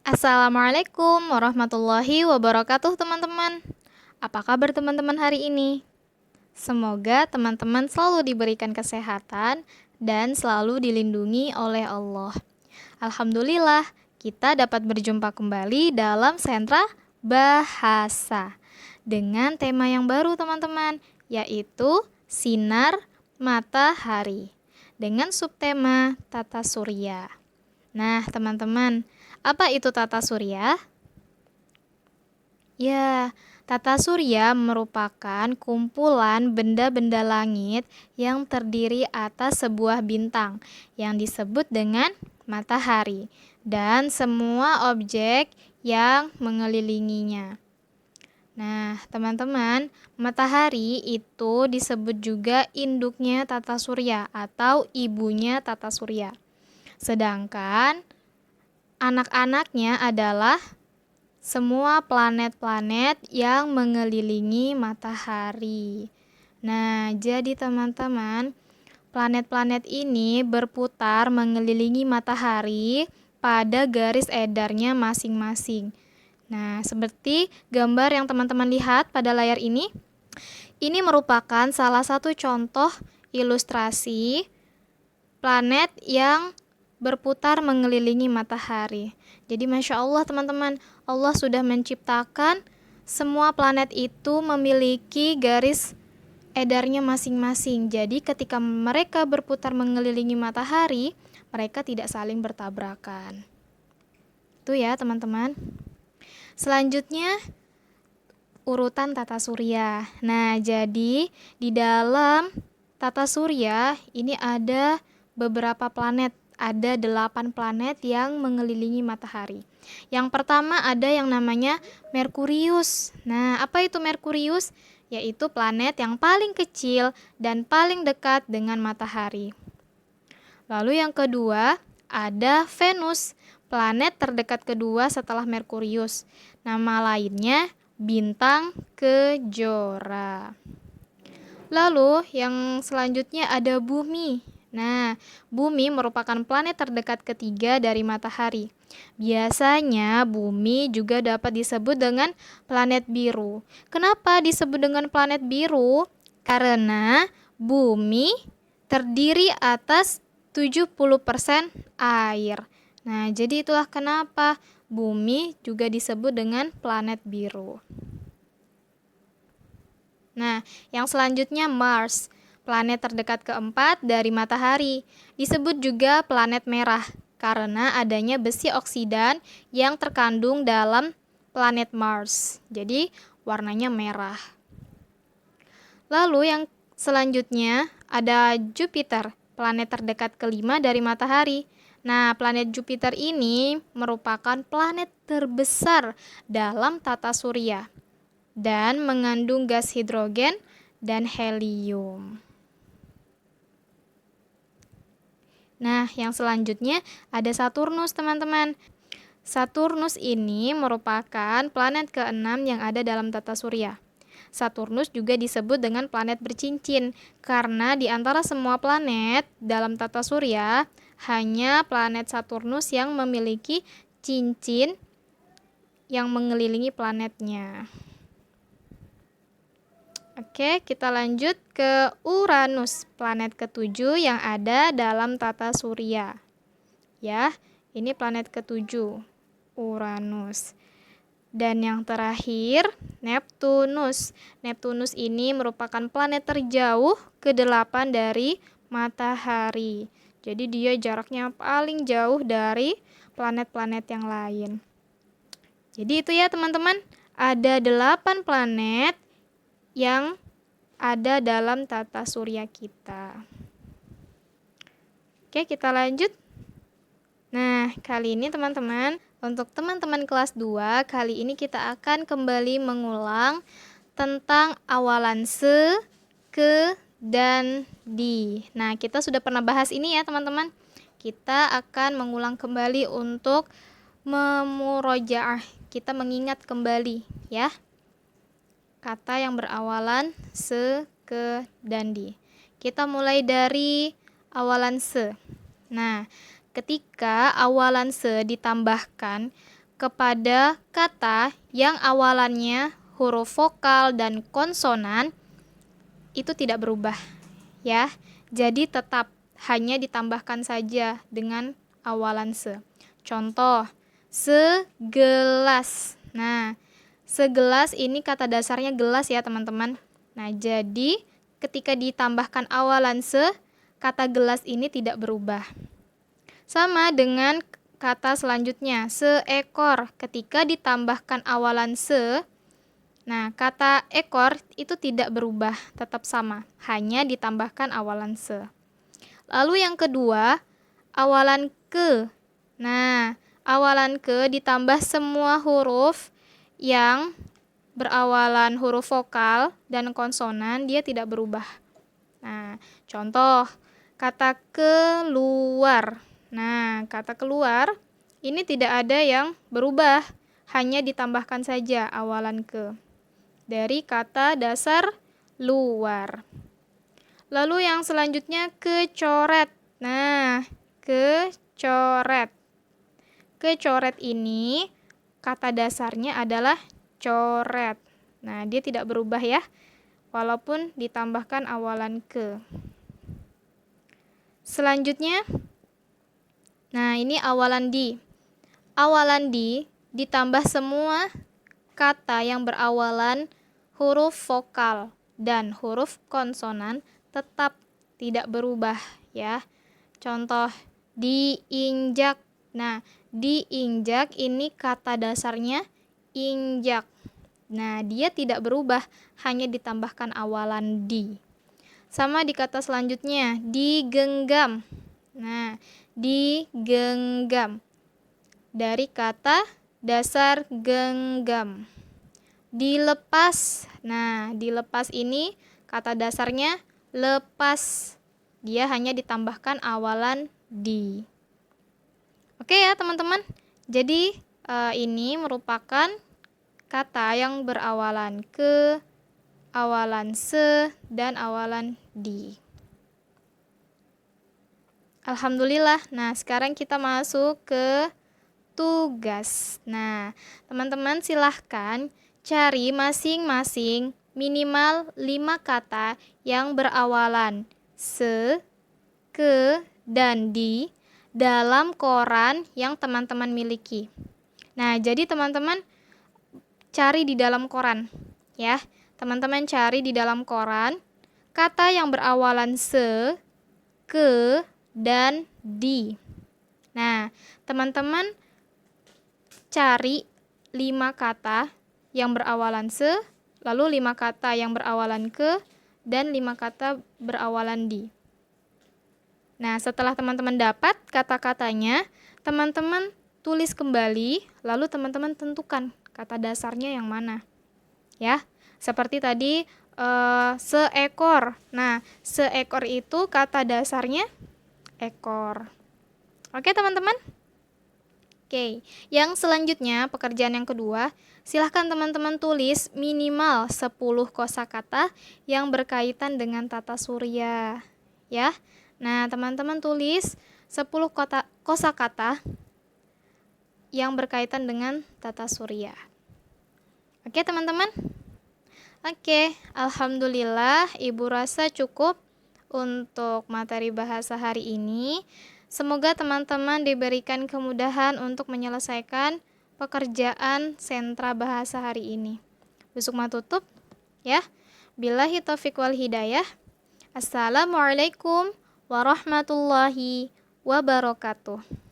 Assalamualaikum warahmatullahi wabarakatuh teman-teman. Apa kabar teman-teman hari ini? Semoga teman-teman selalu diberikan kesehatan dan selalu dilindungi oleh Allah. Alhamdulillah, kita dapat berjumpa kembali dalam Sentra Bahasa dengan tema yang baru teman-teman, yaitu Sinar Matahari dengan subtema Tata Surya. Nah, teman-teman, apa itu tata surya? Ya, tata surya merupakan kumpulan benda-benda langit yang terdiri atas sebuah bintang yang disebut dengan matahari dan semua objek yang mengelilinginya. Nah, teman-teman, matahari itu disebut juga induknya tata surya atau ibunya tata surya. Sedangkan anak-anaknya adalah semua planet-planet yang mengelilingi matahari. Nah, jadi teman-teman, planet-planet ini berputar mengelilingi matahari pada garis edarnya masing-masing. Nah, seperti gambar yang teman-teman lihat pada layar ini merupakan salah satu contoh ilustrasi planet yang berputar mengelilingi matahari. Jadi Masya Allah teman-teman, Allah sudah menciptakan semua planet itu memiliki garis edarnya masing-masing. Jadi ketika mereka berputar mengelilingi matahari, mereka tidak saling bertabrakan. Itu ya teman-teman. Selanjutnya urutan tata surya. Nah, jadi di dalam tata surya ini ada beberapa planet. Ada 8 planet yang mengelilingi matahari. Yang pertama ada yang namanya Merkurius. Nah, apa itu Merkurius? Yaitu planet yang paling kecil dan paling dekat dengan matahari. Lalu yang kedua ada Venus, planet terdekat kedua setelah Merkurius. Nama lainnya bintang kejora. Lalu yang selanjutnya ada Bumi. Nah, Bumi merupakan planet terdekat ketiga dari matahari. Biasanya Bumi juga dapat disebut dengan planet biru. Kenapa disebut dengan planet biru? Karena Bumi terdiri atas 70% air. Nah, jadi itulah kenapa Bumi juga disebut dengan planet biru. Nah, yang selanjutnya Mars, planet terdekat keempat dari matahari. Disebut juga planet merah karena adanya besi oksidan yang terkandung dalam planet Mars. Jadi, warnanya merah. Lalu yang selanjutnya ada Jupiter, planet terdekat kelima dari matahari. Nah, planet Jupiter ini merupakan planet terbesar dalam tata surya dan mengandung gas hidrogen dan helium. Nah, yang selanjutnya ada Saturnus, teman-teman. Saturnus ini merupakan planet keenam yang ada dalam tata surya. Saturnus juga disebut dengan planet bercincin karena di antara semua planet dalam tata surya, hanya planet Saturnus yang memiliki cincin yang mengelilingi planetnya. Oke, kita lanjut ke Uranus, planet ketujuh yang ada dalam tata surya. Ya, ini planet ketujuh, Uranus. Dan yang terakhir, Neptunus. Neptunus ini merupakan planet terjauh ke-8 dari matahari. Jadi dia jaraknya paling jauh dari planet-planet yang lain. Jadi itu ya teman-teman, ada 8 planet yang ada dalam tata surya kita. Oke, kita lanjut. Nah, kali ini teman-teman, untuk teman-teman kelas 2, kali ini kita akan kembali mengulang tentang awalan se, ke, dan di. Nah, kita sudah pernah bahas ini ya teman-teman. Kita akan mengulang kembali untuk memurojaah. Kita mengingat kembali ya. Kata yang berawalan se, ke, dan di. Kita mulai dari awalan se. Nah, ketika awalan se ditambahkan kepada kata yang awalannya huruf vokal dan konsonan itu tidak berubah, ya. Jadi tetap hanya ditambahkan saja dengan awalan se. Contoh, segelas. Nah, segelas ini kata dasarnya gelas ya, teman-teman. Nah, jadi ketika ditambahkan awalan se, kata gelas ini tidak berubah. Sama dengan kata selanjutnya, seekor. Ketika ditambahkan awalan se, nah kata ekor itu tidak berubah, tetap sama, hanya ditambahkan awalan se. Lalu yang kedua, awalan ke. Nah, awalan ke ditambah semua huruf yang berawalan huruf vokal dan konsonan, dia tidak berubah. Nah, contoh, kata keluar. Nah, kata keluar ini tidak ada yang berubah, hanya ditambahkan saja awalan ke dari kata dasar luar. Lalu yang selanjutnya kecoret. Nah, kecoret. Kecoret ini kata dasarnya adalah coret. Nah, dia tidak berubah ya, walaupun ditambahkan awalan ke. Selanjutnya, nah ini awalan di. Awalan di ditambah semua kata yang berawalan huruf vokal dan huruf konsonan tetap tidak berubah ya. Contoh, diinjak. Nah, diinjak ini kata dasarnya injak. Nah, dia tidak berubah, hanya ditambahkan awalan di. Sama di kata selanjutnya, digenggam. Nah, digenggam dari kata dasar genggam. Dilepas. Nah, dilepas ini kata dasarnya lepas. Dia hanya ditambahkan awalan di. Oke ya, teman-teman. Jadi, ini merupakan kata yang berawalan ke, awalan se, dan awalan di. Alhamdulillah. Nah, sekarang kita masuk ke tugas. Nah, teman-teman silahkan cari masing-masing minimal 5 kata yang berawalan se, ke, dan di dalam koran yang teman-teman miliki. Nah, jadi teman-teman cari di dalam koran ya. Teman-teman cari di dalam koran kata yang berawalan se, ke, dan di. Nah, teman-teman cari 5 kata yang berawalan se, lalu 5 kata yang berawalan ke, dan 5 kata berawalan di. Nah, setelah teman-teman dapat kata-katanya, teman-teman tulis kembali, lalu teman-teman tentukan kata dasarnya yang mana. Ya, seperti tadi seekor. Nah, seekor itu kata dasarnya ekor. Oke, teman-teman? Oke, yang selanjutnya pekerjaan yang kedua, silahkan teman-teman tulis minimal 10 kosakata yang berkaitan dengan tata surya. Ya. Nah, teman-teman tulis 10 kosakata yang berkaitan dengan tata surya. Oke, teman-teman? Oke, alhamdulillah Ibu rasa cukup untuk materi bahasa hari ini. Semoga teman-teman diberikan kemudahan untuk menyelesaikan pekerjaan sentra bahasa hari ini. Busukma tutup ya. Billahi taufiq wal hidayah. Assalamualaikum warahmatullahi wabarakatuh.